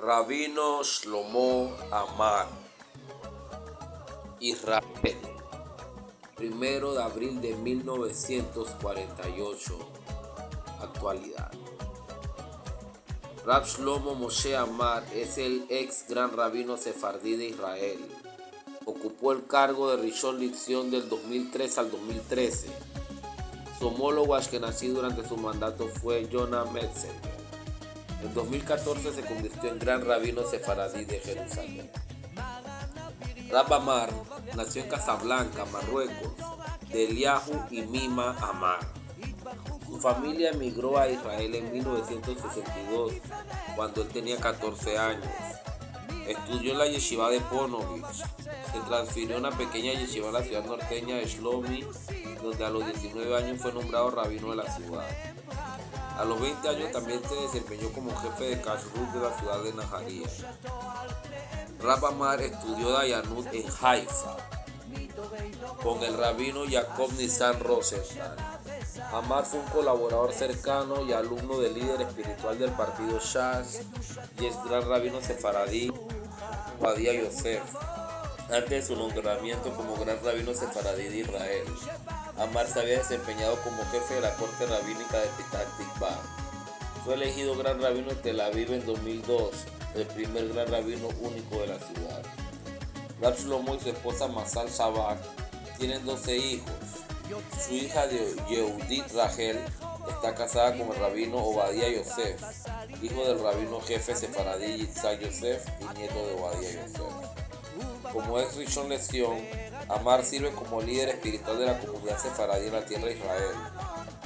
Rabino Shlomo Amar, Israel, 1 de abril de 1948, actualidad. Rab Shlomo Moshe Amar es el ex gran rabino sefardí de Israel. Ocupó el cargo de Rishon LeZion del 2003 al 2013. Su homólogo ashkenazí durante su mandato fue Jonah Metzinger. En 2014 se convirtió en gran rabino sefaradí de Jerusalén. Rab Amar nació en Casablanca, Marruecos, de Eliahu y Mima Amar. Su familia emigró a Israel en 1962, cuando él tenía 14 años. Estudió en la yeshiva de Ponovich. Se transfirió a una pequeña yeshiva en la ciudad norteña de Shlomi, donde a los 19 años fue nombrado rabino de la ciudad. A los 20 años también se desempeñó como jefe de Kashrut de la ciudad de Naharia. Rab Amar estudió Dayanut en Haifa con el rabino Jacob Nissan Rosenthal. Amar fue un colaborador cercano y alumno del líder espiritual del partido Shas y es gran rabino sefaradí Ovadia Yosef, antes de su nombramiento como gran rabino sefaradí de Israel. Amar se había desempeñado como jefe de la corte rabínica de Petah Tikva. Fue elegido gran rabino de Tel Aviv en 2002, el primer gran rabino único de la ciudad. Rab Shlomo y su esposa Mazal Shabbat tienen 12 hijos. Su hija Yehudit Rachel está casada con el rabino Ovadia Yosef, hijo del rabino jefe sefaradí Yitzhak Yosef y nieto de Ovadia Yosef. Como ex Rishon LeZion, Amar sirve como líder espiritual de la comunidad sefaradí en la tierra de Israel.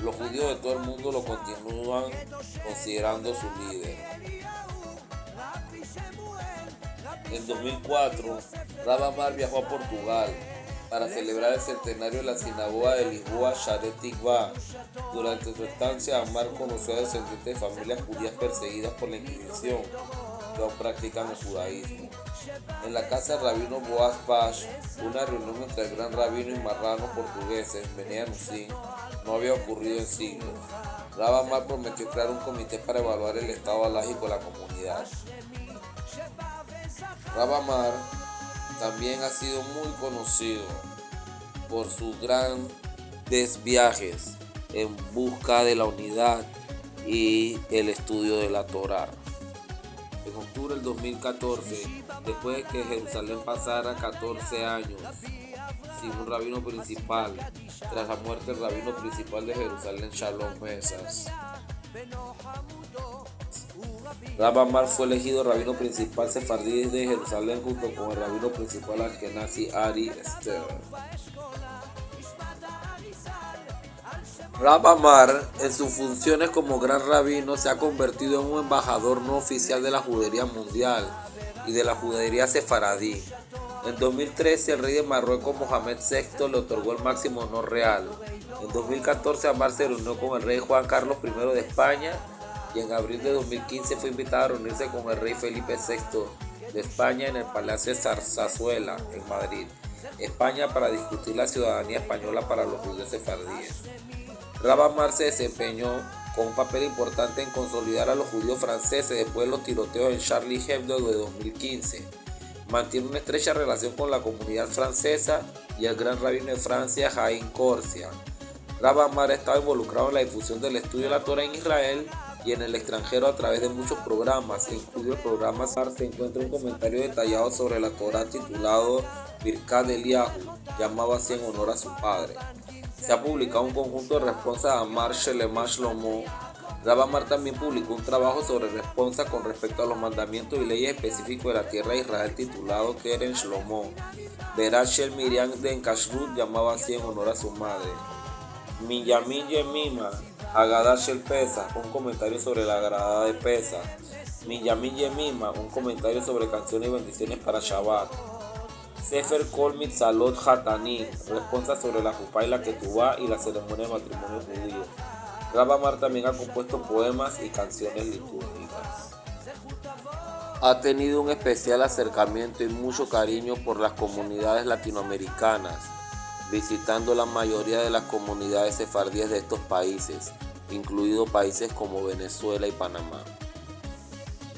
Los judíos de todo el mundo lo continúan considerando su líder. En 2004, Rab Amar viajó a Portugal para celebrar el centenario de la sinagoga de Lisboa Shaare Tikva. Durante su estancia, Amar conoció a descendientes de familias judías perseguidas por la Inquisición, que aún practican el judaísmo. En la casa del rabino Boaz Bash, una reunión entre el gran rabino y marranos portugueses, Bnei Anusim, no había ocurrido en siglos. Rab Amar prometió crear un comité para evaluar el estado halájico de la comunidad. Rab Amar también ha sido muy conocido por sus grandes viajes en busca de la unidad y el estudio de la Torá. En octubre del 2014, después de que Jerusalén pasara 14 años sin un rabino principal, tras la muerte del rabino principal de Jerusalén, Shalom Mesas, Rab Amar fue elegido rabino principal sefardí de Jerusalén junto con el rabino principal ashkenazi Ari Esther. Rab Amar, en sus funciones como gran rabino, se ha convertido en un embajador no oficial de la judería mundial y de la judería sefaradí. En 2013, el rey de Marruecos, Mohamed VI, le otorgó el máximo honor real. En 2014, Amar se reunió con el rey Juan Carlos I de España y en abril de 2015 fue invitado a reunirse con el rey Felipe VI de España en el Palacio Zarzuela, en Madrid, España, para discutir la ciudadanía española para los judíos sefardíes. Rab Amar se desempeñó con un papel importante en consolidar a los judíos franceses después de los tiroteos en Charlie Hebdo de 2015. Mantiene una estrecha relación con la comunidad francesa y el gran rabino de Francia, Haim Corsia. Rab Amar ha estado involucrado en la difusión del estudio de la Torá en Israel y en el extranjero a través de muchos programas, incluido el programa SAR. Se encuentra un comentario detallado sobre la Torá titulado Birkat Eliahu, llamado así en honor a su padre. Se ha publicado un conjunto de responsas a Amar Shelema Shlomo. Rab Amar también publicó un trabajo sobre responsa con respecto a los mandamientos y leyes específicos de la tierra de Israel titulado Keren Shlomo, Berat Shel Miriam de Kashrut, llamado así en honor a su madre. Minyamin Yemima, Haggadah Shel Pesach, un comentario sobre la Haggadah de Pesach. Minyamin Yemima, un comentario sobre canciones y bendiciones para Shabbat. Sefer Kol Mitzalot Hatanim, responsa sobre la Jupá y la Ketubá y la ceremonia de matrimonio judío. Rab Amar también ha compuesto poemas y canciones litúrgicas. Ha tenido un especial acercamiento y mucho cariño por las comunidades latinoamericanas, visitando la mayoría de las comunidades sefardíes de estos países, incluidos países como Venezuela y Panamá.